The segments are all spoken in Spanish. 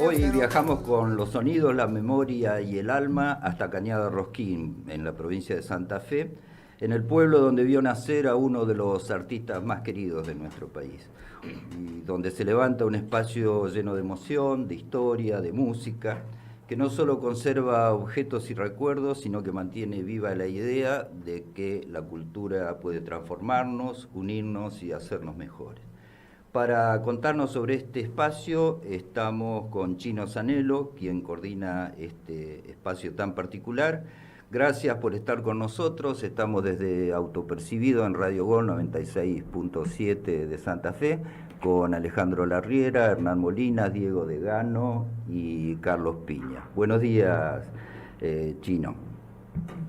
Hoy viajamos con los sonidos, la memoria y el alma hasta Cañada Rosquín, en la provincia de Santa Fe, en el pueblo donde vio nacer a uno de los artistas más queridos de nuestro país, y donde se levanta un espacio lleno de emoción, de historia, de música, que no solo conserva objetos y recuerdos, sino que mantiene viva la idea de que la cultura puede transformarnos, unirnos y hacernos mejores. Para contarnos sobre este espacio estamos con Chino Zanello, quien coordina este espacio tan particular. Gracias por estar con nosotros. Estamos desde Autopercibido en Radio Gol 96.7 de Santa Fe, con Alejandro Larriera, Hernán Molina, Diego Degano y Carlos Piña. Buenos días, Chino.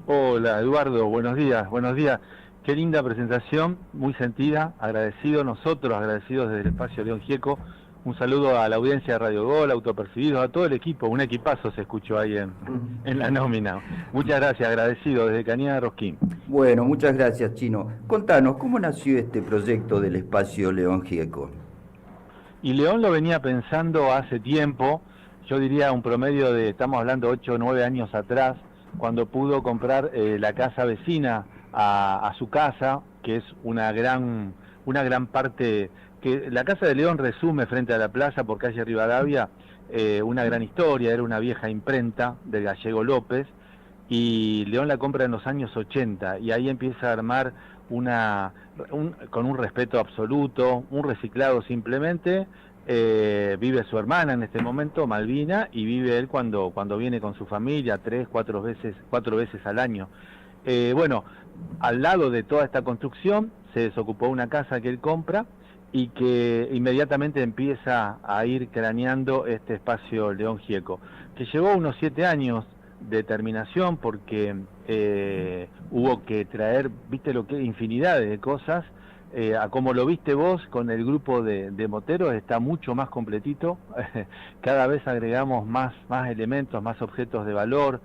Hola Eduardo, buenos días, buenos días. Qué linda presentación, muy sentida, agradecidos nosotros, agradecidos desde el espacio León Gieco. Un saludo a la audiencia de Radio Gol, Autopercibidos, a todo el equipo, un equipazo se escuchó ahí en la nómina. Muchas gracias, agradecido desde Cañada Rosquín. Bueno, muchas gracias, Chino. Contanos, ¿cómo nació este proyecto del espacio León Gieco? Y León lo venía pensando hace tiempo, yo diría un promedio de, estamos hablando 8 o 9 años atrás, cuando pudo comprar la casa vecina a su casa, que es una gran parte, que la Casa de León resume frente a la plaza por calle Rivadavia, una gran historia. Era una vieja imprenta del Gallego López, y León la compra en los años 80, y ahí empieza a armar con un respeto absoluto, un reciclado simplemente. Vive su hermana en este momento, Malvina, y vive él cuando viene con su familia 4 veces al año. Bueno, al lado de toda esta construcción se desocupó una casa que él compra y que inmediatamente empieza a ir craneando este espacio León Gieco, que llevó unos 7 años de terminación porque hubo que traer, viste lo que, infinidades de cosas. A como lo viste vos con el grupo de moteros, está mucho más completito. Cada vez agregamos más elementos, más objetos de valor,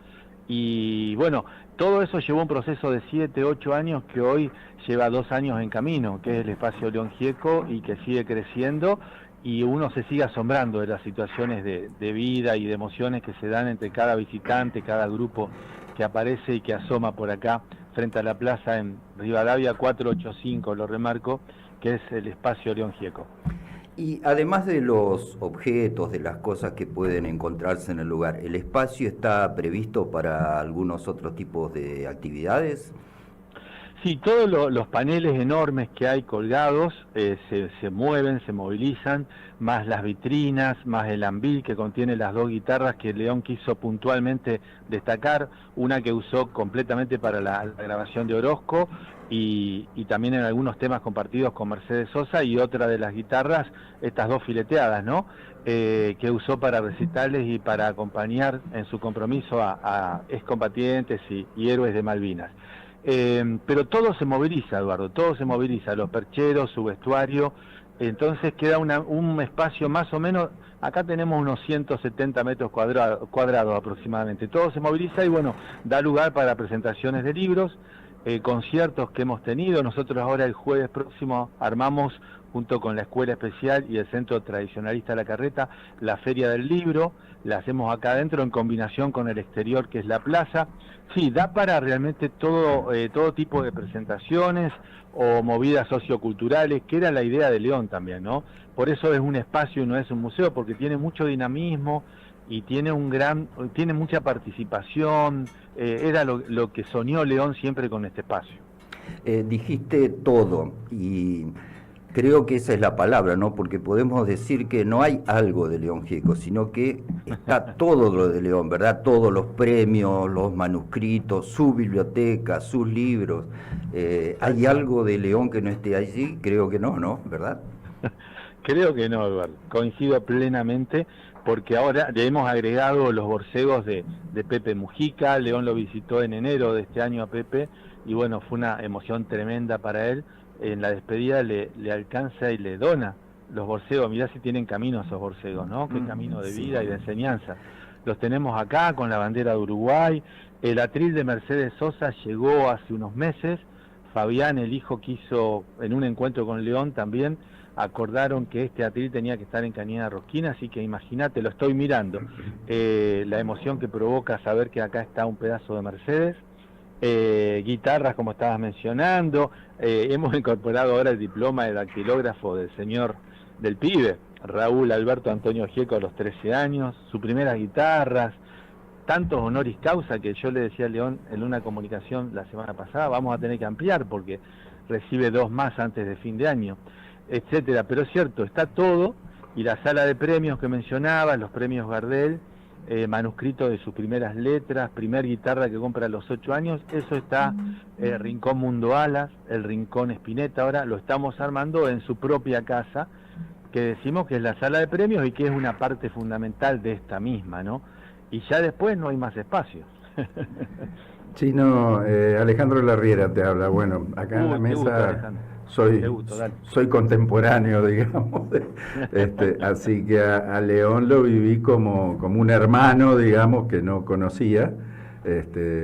y bueno, todo eso llevó un proceso de 7, 8 años que hoy lleva 2 años en camino, que es el espacio León Gieco, y que sigue creciendo, y uno se sigue asombrando de las situaciones de vida y de emociones que se dan entre cada visitante, cada grupo que aparece y que asoma por acá frente a la plaza en Rivadavia 485, lo remarco, que es el espacio León Gieco. Y además de los objetos, de las cosas que pueden encontrarse en el lugar, ¿el espacio está previsto para algunos otros tipos de actividades? Sí, todos los paneles enormes que hay colgados se mueven, se movilizan, más las vitrinas, más el ambil que contiene las 2 guitarras que León quiso puntualmente destacar, una que usó completamente para la grabación de Orozco y también en algunos temas compartidos con Mercedes Sosa, y otra de las guitarras, estas 2 fileteadas, ¿no? Que usó para recitales y para acompañar en su compromiso a excombatientes y héroes de Malvinas. Pero todo se moviliza, Eduardo, todo se moviliza, los percheros, su vestuario. Entonces queda un espacio más o menos, acá tenemos unos 170 metros cuadrados aproximadamente, todo se moviliza y bueno, da lugar para presentaciones de libros, conciertos que hemos tenido. Nosotros ahora el jueves próximo armamos, junto con la Escuela Especial y el Centro Tradicionalista La Carreta, la Feria del Libro. La hacemos acá adentro en combinación con el exterior, que es la plaza. Sí, da para realmente todo tipo de presentaciones o movidas socioculturales, que era la idea de León también, ¿no? Por eso es un espacio y no es un museo, porque tiene mucho dinamismo y tiene mucha participación. Era lo que soñó León siempre con este espacio. Dijiste todo y creo que esa es la palabra, ¿no? Porque podemos decir que no hay algo de León Gieco, sino que está todo lo de León, ¿verdad? Todos los premios, los manuscritos, su biblioteca, sus libros. ¿Hay algo de León que no esté allí? Creo que no, ¿no? ¿Verdad? Creo que no, Eduardo. Coincido plenamente, porque ahora le hemos agregado los borcegos de Pepe Mujica. León lo visitó en enero de este año a Pepe, y bueno, fue una emoción tremenda para él. En la despedida le alcanza y le dona los borcegos. Mirá si tienen camino esos borcegos, ¿no? Qué camino de vida y de enseñanza. Los tenemos acá con la bandera de Uruguay. El atril de Mercedes Sosa llegó hace unos meses. Fabián, el hijo, quiso, en un encuentro con León también, acordaron que este atril tenía que estar en Cañada Rosquín, así que imagínate, lo estoy mirando, la emoción que provoca saber que acá está un pedazo de Mercedes, guitarras como estabas mencionando, hemos incorporado ahora el diploma de dactilógrafo del señor del pibe, Raúl Alberto Antonio Gieco a los 13 años, sus primeras guitarras, tantos honoris causa que yo le decía a León en una comunicación la semana pasada, vamos a tener que ampliar porque recibe 2 más antes de fin de año, etcétera. Pero es cierto, está todo, y la sala de premios que mencionaba, los premios Gardel, manuscrito de sus primeras letras, primer guitarra que compra a los 8 años, eso está, Rincón Mundo Alas, el Rincón Spinetta, ahora lo estamos armando en su propia casa, que decimos que es la sala de premios y que es una parte fundamental de esta misma, ¿no? Y ya después no hay más espacio. Chino, Alejandro Larriera te habla. Bueno, acá en la mesa soy contemporáneo, digamos, así que a León lo viví como un hermano, digamos, que no conocía.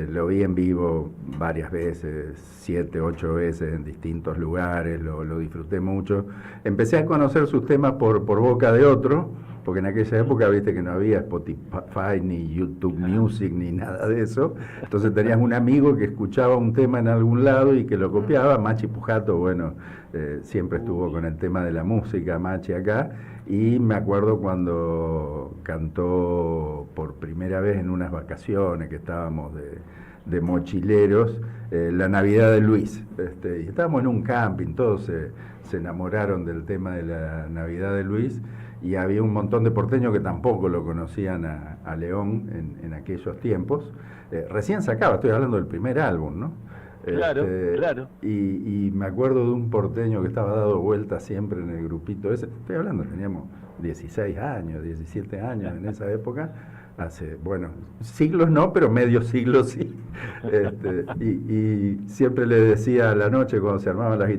Lo vi en vivo varias veces, 7, 8 veces en distintos lugares, lo disfruté mucho. Empecé a conocer sus temas por boca de otro, porque en aquella época viste que no había Spotify ni YouTube Music ni nada de eso. Entonces tenías un amigo que escuchaba un tema en algún lado y que lo copiaba. Machi Pujato, bueno, siempre estuvo con el tema de la música, Machi acá. Y me acuerdo cuando cantó por primera vez en unas vacaciones que estábamos de mochileros, la Navidad de Luis. Y estábamos en un camping, todos se enamoraron del tema de la Navidad de Luis, y había un montón de porteños que tampoco lo conocían a León en aquellos tiempos. Recién sacaba, estoy hablando del primer álbum, ¿no? Claro, claro. Y me acuerdo de un porteño que estaba dado vuelta siempre en el grupito ese. Estoy hablando, teníamos 16 años, 17 años en esa época. Hace, bueno, siglos no, pero medio siglo sí. Y siempre le decía a la noche cuando se armaban las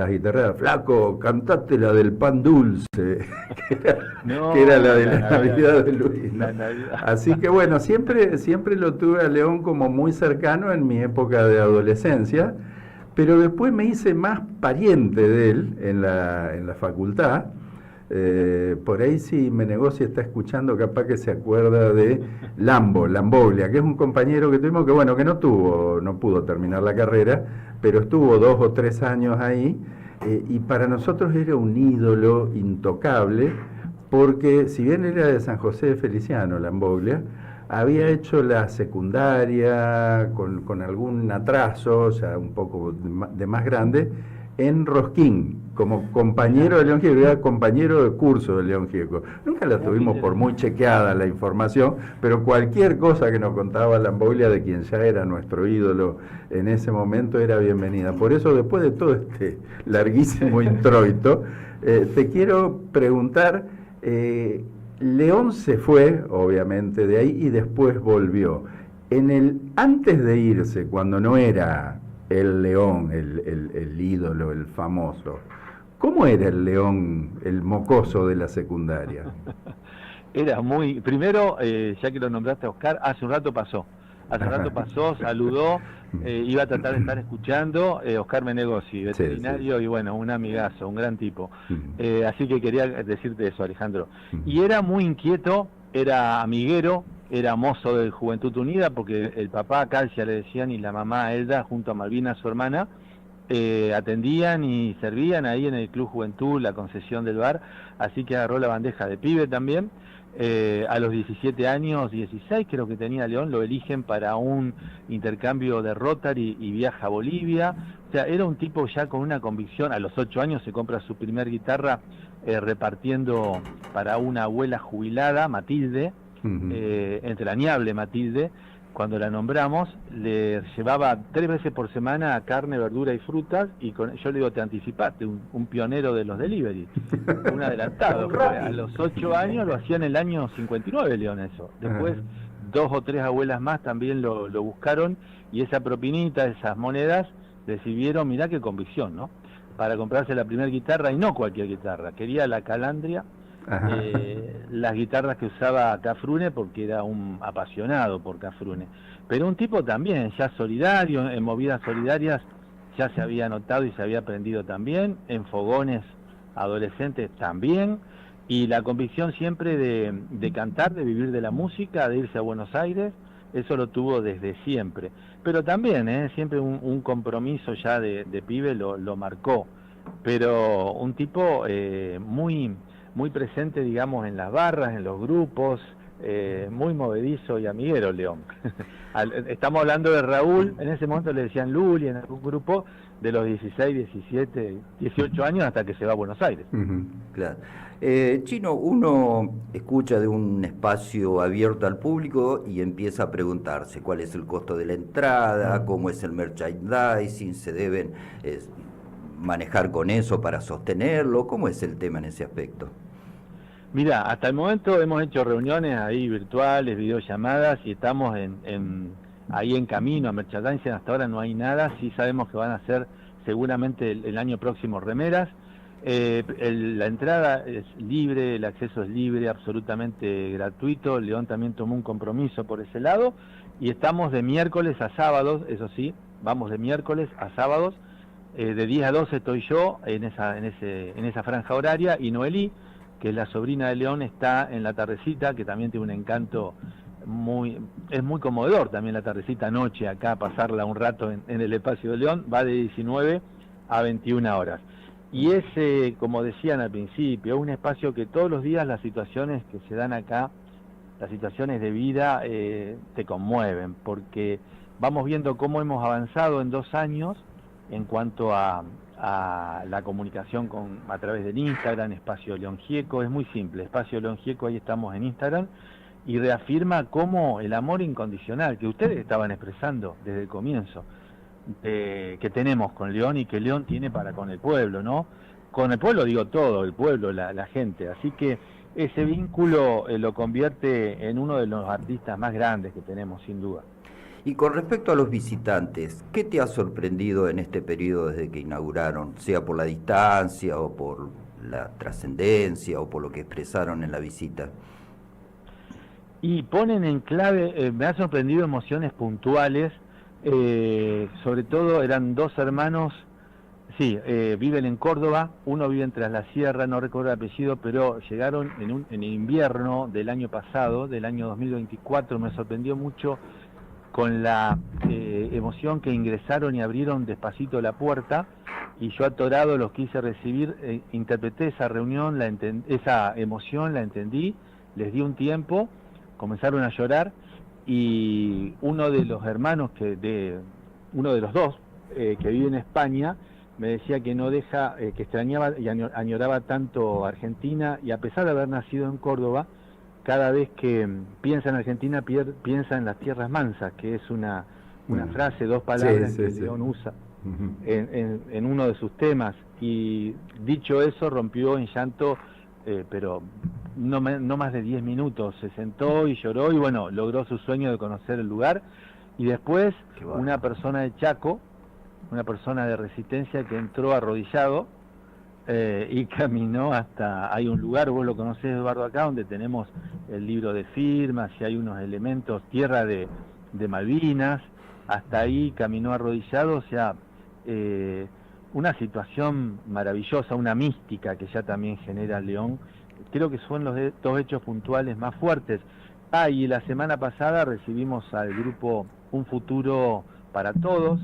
guitarreras, flaco, cantate la del pan dulce, que era la de la Navidad de Luis, ¿no? Así que bueno, siempre lo tuve a León como muy cercano en mi época de adolescencia, pero después me hice más pariente de él en la facultad. Por ahí si Menegossi está escuchando, capaz que se acuerda de Lamboglia, que es un compañero que tuvimos que, bueno, que no pudo terminar la carrera, pero estuvo 2 o 3 años ahí, y para nosotros era un ídolo intocable, porque si bien era de San José de Feliciano, Lamboglia, había hecho la secundaria con algún atraso, o sea, un poco de más grande, en Rosquín, como compañero de León Gieco, era compañero de curso de León Gieco. Nunca la tuvimos por muy chequeada la información, pero cualquier cosa que nos contaba Lamboglia, de quien ya era nuestro ídolo en ese momento, era bienvenida. Por eso, después de todo este larguísimo introito, te quiero preguntar, León se fue, obviamente, de ahí y después volvió. Antes de irse, cuando no era el León, el ídolo, el famoso, ¿cómo era el León, el mocoso de la secundaria? Era primero, ya que lo nombraste a Oscar, hace un rato pasó, saludó, iba a tratar de estar escuchando, Oscar Menegossi, veterinario, sí. Y bueno, un amigazo, un gran tipo. Así que quería decirte eso, Alejandro. Y era muy inquieto, era amiguero, era mozo de Juventud Unida, porque el papá Calcia le decían, y la mamá Elda, junto a Malvina, su hermana, atendían y servían ahí en el Club Juventud, la concesión del bar, así que agarró la bandeja de pibe también. A los 17 años, 16 creo que tenía León, lo eligen para un intercambio de Rotary y viaja a Bolivia. O sea, era un tipo ya con una convicción. A los 8 años se compra su primer guitarra, repartiendo para una abuela jubilada, Matilde, entrañable Matilde. Cuando la nombramos, le llevaba 3 veces por semana carne, verdura y frutas, y yo le digo, te anticipaste, un pionero de los delivery, un adelantado. A los 8 años lo hacía en el año 59, León, eso. Después 2 o 3 abuelas más también lo buscaron, y esa propinita, esas monedas, recibieron, mirá qué convicción, ¿no? Para comprarse la primera guitarra, y no cualquier guitarra, quería la Calandria, las guitarras que usaba Cafrune, porque era un apasionado por Cafrune, pero un tipo también ya solidario, en movidas solidarias ya se había notado y se había aprendido también, en fogones adolescentes también, y la convicción siempre de cantar, de vivir de la música, de irse a Buenos Aires, eso lo tuvo desde siempre. Pero también, siempre un compromiso ya de pibe lo marcó, pero un tipo muy presente, digamos, en las barras, en los grupos, muy movedizo y amiguero, León. Estamos hablando de Raúl, en ese momento le decían Luli en algún grupo, de los 16, 17, 18 años hasta que se va a Buenos Aires. Claro. Chino, uno escucha de un espacio abierto al público y empieza a preguntarse cuál es el costo de la entrada, cómo es el merchandising, se deben manejar con eso para sostenerlo, ¿cómo es el tema en ese aspecto? Mira, hasta el momento hemos hecho reuniones ahí virtuales, videollamadas, y estamos ahí en camino a merchandising. Hasta ahora no hay nada, sí sabemos que van a ser seguramente el año próximo remeras. La entrada es libre, el acceso es libre, absolutamente gratuito. León también tomó un compromiso por ese lado, y estamos de miércoles a sábados, eso sí, vamos de miércoles a sábados, de 10 a 12 estoy yo en esa franja horaria, y Noelí, que es la sobrina de León, está en la tardecita, que también tiene un encanto es muy conmovedor también la tardecita noche acá, pasarla un rato en el espacio de León, va de 19 a 21 horas. Y es, como decían al principio, un espacio que todos los días las situaciones que se dan acá, las situaciones de vida, te conmueven, porque vamos viendo cómo hemos avanzado en 2 años en cuanto a la comunicación a través del Instagram, Espacio León Gieco. Es muy simple, Espacio León Gieco, ahí estamos en Instagram, y reafirma cómo el amor incondicional que ustedes estaban expresando desde el comienzo, que tenemos con León y que León tiene para con el pueblo, ¿no? Con el pueblo digo todo, el pueblo, la gente, así que ese vínculo lo convierte en uno de los artistas más grandes que tenemos, sin duda. Y con respecto a los visitantes, ¿qué te ha sorprendido en este periodo desde que inauguraron, sea por la distancia o por la trascendencia o por lo que expresaron en la visita? Y ponen en clave, me ha sorprendido emociones puntuales, sobre todo eran 2 hermanos, sí, viven en Córdoba, uno vive en Tras la Sierra, no recuerdo el apellido, pero llegaron en invierno del año pasado, del año 2024, me sorprendió mucho con la emoción que ingresaron y abrieron despacito la puerta, y yo atorado los quise recibir, interpreté esa reunión, esa emoción, la entendí, les di un tiempo, comenzaron a llorar, y uno de los hermanos, uno de los 2 que vive en España, me decía que que extrañaba y añoraba tanto Argentina, y a pesar de haber nacido en Córdoba, cada vez que piensa en Argentina piensa en las tierras mansas, que es una frase, 2 palabras que León usa en uno de sus temas, y dicho eso rompió en llanto, pero no más de 10 minutos, se sentó y lloró, y bueno, logró su sueño de conocer el lugar. Y después una persona de Chaco, una persona de Resistencia, que entró arrodillado y caminó hay un lugar, vos lo conocés, Eduardo, acá donde tenemos el libro de firmas y hay unos elementos, tierra de Malvinas, hasta ahí caminó arrodillado, o sea, una situación maravillosa, una mística que ya también genera León. Creo que son los 2 hechos puntuales más fuertes. Y la semana pasada recibimos al grupo Un Futuro para Todos,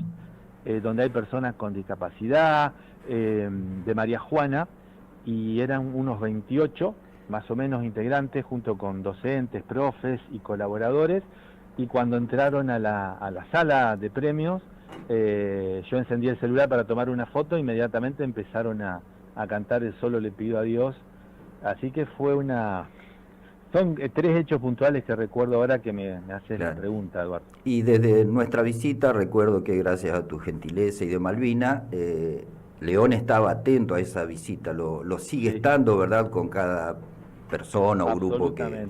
donde hay personas con discapacidad, de María Juana, y eran unos 28 más o menos integrantes, junto con docentes, profes y colaboradores, y cuando entraron a la sala de premios, yo encendí el celular para tomar una foto, inmediatamente empezaron a cantar el Solo le pido a Dios, así que son 3 hechos puntuales que recuerdo ahora que me haces la pregunta, Eduardo. Y desde nuestra visita recuerdo que gracias a tu gentileza y de Malvina, León estaba atento a esa visita, lo sigue estando, ¿verdad?, con cada persona o grupo que...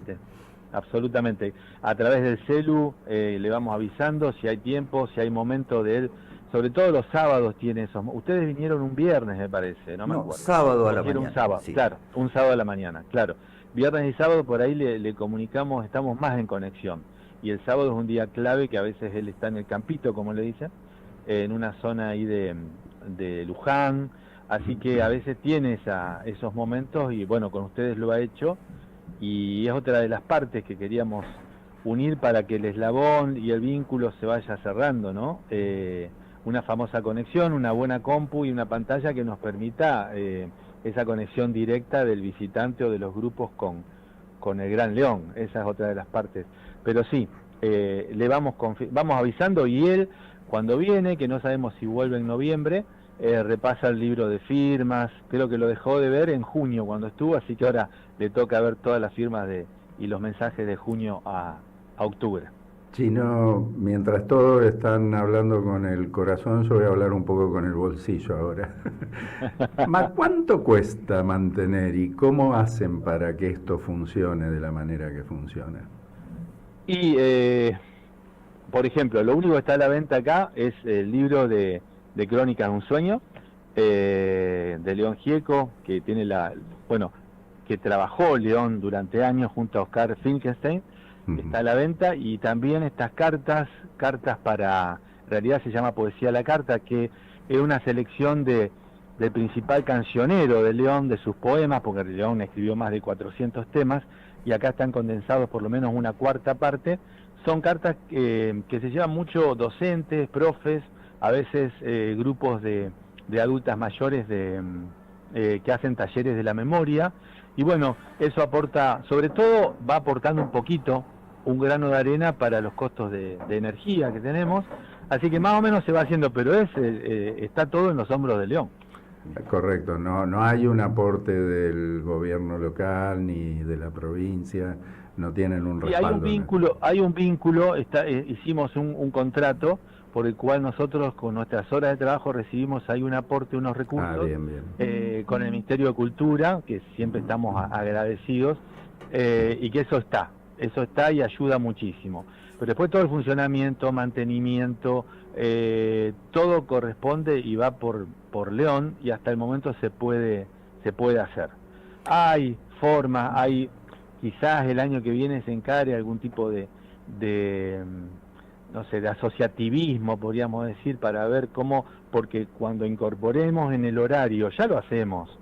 Absolutamente. A través del celu le vamos avisando si hay tiempo, si hay momento de él. Sobre todo los sábados tiene esos. Ustedes vinieron un viernes, me parece, no me acuerdo. Sábado a la mañana. Un sábado, sí. Claro, un sábado a la mañana, claro. Viernes y sábado por ahí le comunicamos, estamos más en conexión. Y el sábado es un día clave, que a veces él está en el campito, como le dicen, en una zona ahí de Luján, así que a veces tiene esos momentos y bueno, con ustedes lo ha hecho y es otra de las partes que queríamos unir para que el eslabón y el vínculo se vaya cerrando, ¿no? Una famosa conexión, una buena compu y una pantalla que nos permita esa conexión directa del visitante o de los grupos con el Gran León. Esa es otra de las partes. Pero sí, le vamos avisando y él, cuando viene, que no sabemos si vuelve en noviembre, repasa el libro de firmas. Creo que lo dejó de ver en junio cuando estuvo, así que ahora le toca ver todas las firmas y los mensajes de junio a octubre. Si no, mientras todos están hablando con el corazón, yo voy a hablar un poco con el bolsillo ahora. ¿Cuánto cuesta mantener y cómo hacen para que esto funcione de la manera que funciona? Y, por ejemplo, lo único que está a la venta acá es el libro de Crónicas de un Sueño, de León Gieco, que tiene que trabajó León durante años junto a Oscar Finkelstein. Está a la venta, y también estas cartas para, en realidad se llama Poesía a la Carta, que es una selección del principal cancionero de León, de sus poemas, porque León escribió más de 400 temas, y acá están condensados por lo menos una cuarta parte. Son cartas que se llevan mucho docentes, profes, a veces grupos de adultas mayores que hacen talleres de la memoria, y bueno, eso aporta, sobre todo va aportando un poquito, un grano de arena para los costos de energía que tenemos, así que más o menos se va haciendo, pero está todo en los hombros de León. Correcto, no hay un aporte del gobierno local ni de la provincia, no tienen un respaldo. Y hay un vínculo, hicimos un contrato por el cual nosotros con nuestras horas de trabajo recibimos ahí un aporte, unos recursos, bien. Con el Ministerio de Cultura, que siempre estamos agradecidos, y que eso está y ayuda muchísimo. Pero después todo el funcionamiento, mantenimiento, todo corresponde y va por León, y hasta el momento se puede hacer. Hay formas, quizás el año que viene se encare algún tipo de no sé, de asociativismo, podríamos decir, para ver cómo, porque cuando incorporemos en el horario, ya lo hacemos,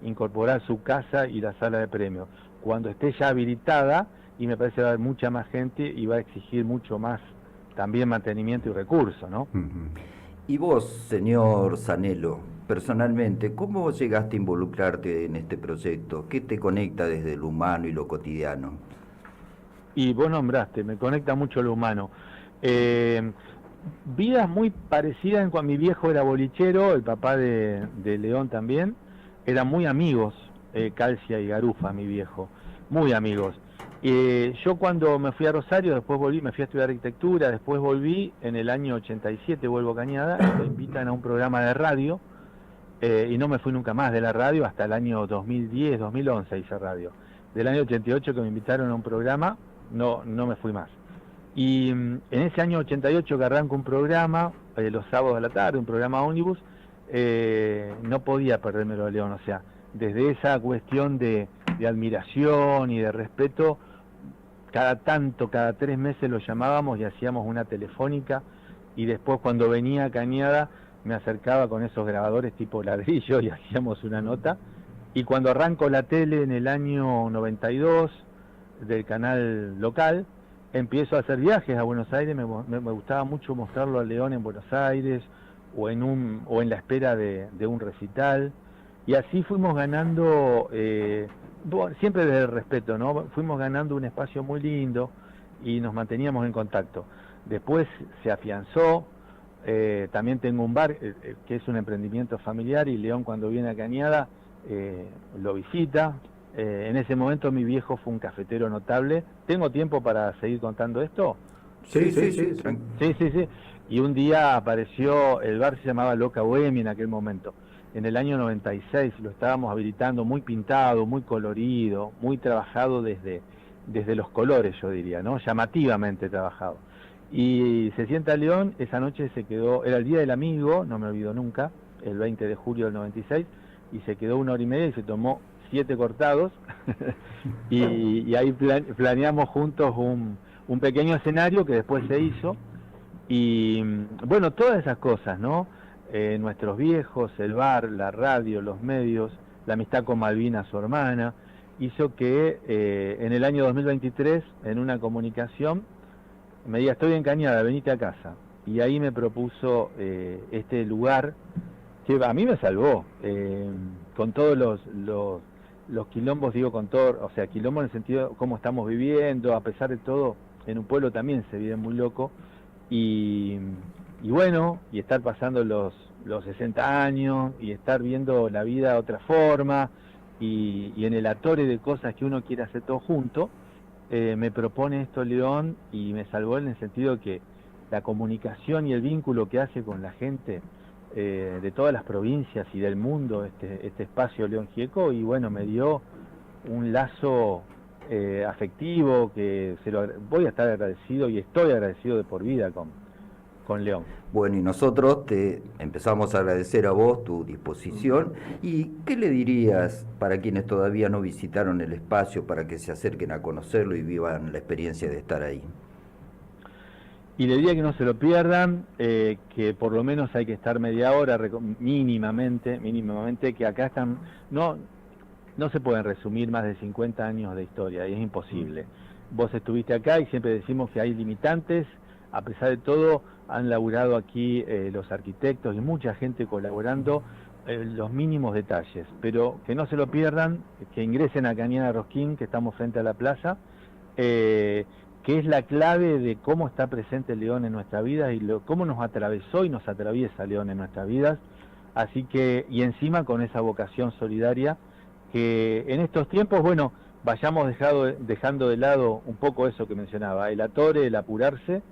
incorporar su casa y la sala de premios, cuando esté ya habilitada, y me parece que va a haber mucha más gente y va a exigir mucho más también mantenimiento y recursos, ¿no? Y vos, señor Zanello, personalmente, ¿cómo llegaste a involucrarte en este proyecto? ¿Qué te conecta desde lo humano y lo cotidiano? Y vos nombraste, me conecta mucho lo humano. Vidas muy parecidas en cuando mi viejo era bolichero, el papá de León también, eran muy amigos, Calcia y Garufa, mi viejo, muy amigos. Yo cuando me fui a Rosario, después volví, me fui a estudiar arquitectura, después volví, en el año 87 vuelvo a Cañada, me invitan a un programa de radio, y no me fui nunca más de la radio hasta el año 2010, 2011 hice radio. Del año 88 que me invitaron a un programa, no me fui más. Y en ese año 88 que arranco un programa, los sábados a la tarde, un programa ómnibus, no podía perdérmelo a León, o sea, desde esa cuestión de admiración y de respeto, cada 3 meses lo llamábamos y hacíamos una telefónica, y después cuando venía a Cañada me acercaba con esos grabadores tipo ladrillo y hacíamos una nota, y cuando arranco la tele en el año 92, del canal local, empiezo a hacer viajes a Buenos Aires, me gustaba mucho mostrarlo a León en Buenos Aires, o en la espera de un recital, y así fuimos ganando, siempre desde el respeto, ¿no? Fuimos ganando un espacio muy lindo y nos manteníamos en contacto. Después se afianzó, también tengo un bar que es un emprendimiento familiar, y León cuando viene a Cañada lo visita. En ese momento mi viejo fue un cafetero notable. ¿Tengo tiempo para seguir contando esto? Sí. Sí. Y un día apareció, el bar se llamaba Loca Bohemia en aquel momento. En el año 96 lo estábamos habilitando, muy pintado, muy colorido, muy trabajado desde los colores, yo diría, ¿no? Llamativamente trabajado. Y se sienta León, esa noche se quedó, era el Día del Amigo, no me olvido nunca, el 20 de julio del 96, y se quedó 1 hora y media y se tomó 7 cortados y ahí planeamos juntos un pequeño escenario que después se hizo, y bueno, todas esas cosas, ¿no? nuestros viejos, el bar, la radio, los medios, la amistad con Malvina, su hermana, hizo que en el año 2023, en una comunicación, me diga: estoy en Cañada, venite a casa. Y ahí me propuso este lugar que a mí me salvó, con todos los quilombos, digo, con todo, o sea, quilombo en el sentido de cómo estamos viviendo, a pesar de todo, en un pueblo también se vive muy loco, y bueno, y estar pasando los 60 años, y estar viendo la vida de otra forma, y en el atore de cosas que uno quiere hacer todo junto, me propone esto León, y me salvó en el sentido que la comunicación y el vínculo que hace con la gente de todas las provincias y del mundo, este espacio León Gieco, y bueno, me dio un lazo afectivo que voy a estar agradecido, y estoy agradecido de por vida con León. Bueno, y nosotros te empezamos a agradecer a vos tu disposición. ¿Y qué le dirías para quienes todavía no visitaron el espacio, para que se acerquen a conocerlo y vivan la experiencia de estar ahí? Y le diría que no se lo pierdan, que por lo menos hay que estar media hora, mínimamente, que acá están, no se pueden resumir más de 50 años de historia, y es imposible. Vos estuviste acá y siempre decimos que hay limitantes, a pesar de todo han laburado aquí los arquitectos y mucha gente colaborando, los mínimos detalles, pero que no se lo pierdan, que ingresen a Cañada de Rosquín, que estamos frente a la plaza, que es la clave de cómo está presente León en nuestra vida y cómo nos atravesó y nos atraviesa León en nuestras vidas. Así que, y encima con esa vocación solidaria, que en estos tiempos, bueno, vayamos dejando de lado un poco eso que mencionaba, el atore, el apurarse,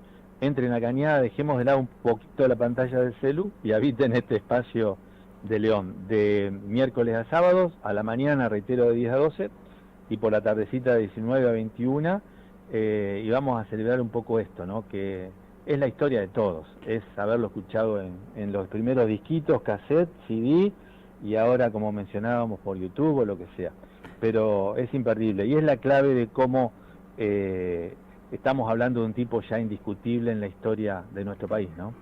entren a Cañada, dejemos de lado un poquito la pantalla del celu y habiten este espacio de León, de miércoles a sábados, a la mañana, reitero, de 10 a 12, y por la tardecita de 19 a 21, y vamos a celebrar un poco esto, ¿no? Que es la historia de todos, es haberlo escuchado en los primeros disquitos, cassette, CD, y ahora, como mencionábamos, por YouTube o lo que sea, pero es imperdible, y es la clave de cómo estamos hablando de un tipo ya indiscutible en la historia de nuestro país, ¿no?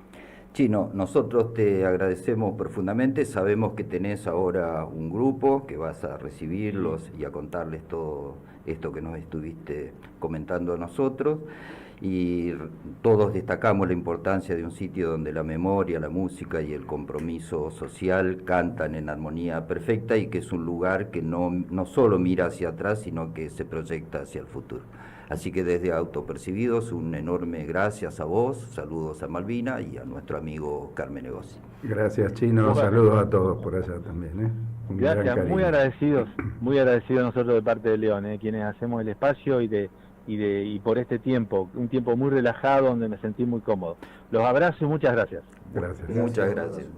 Chino, nosotros te agradecemos profundamente, sabemos que tenés ahora un grupo, que vas a recibirlos y a contarles todo esto que nos estuviste comentando a nosotros, y todos destacamos la importancia de un sitio donde la memoria, la música y el compromiso social cantan en armonía perfecta, y que es un lugar que no solo mira hacia atrás, sino que se proyecta hacia el futuro. Así que desde Autopercibidos, un enorme gracias a vos, saludos a Malvina y a nuestro amigo Carmen Negoci. Gracias, Chino, saludos a todos por allá también. Gracias, muy agradecidos nosotros de parte de León, quienes hacemos el espacio y por este tiempo, un tiempo muy relajado donde me sentí muy cómodo. Los abrazo y muchas gracias. Gracias. Muchas gracias.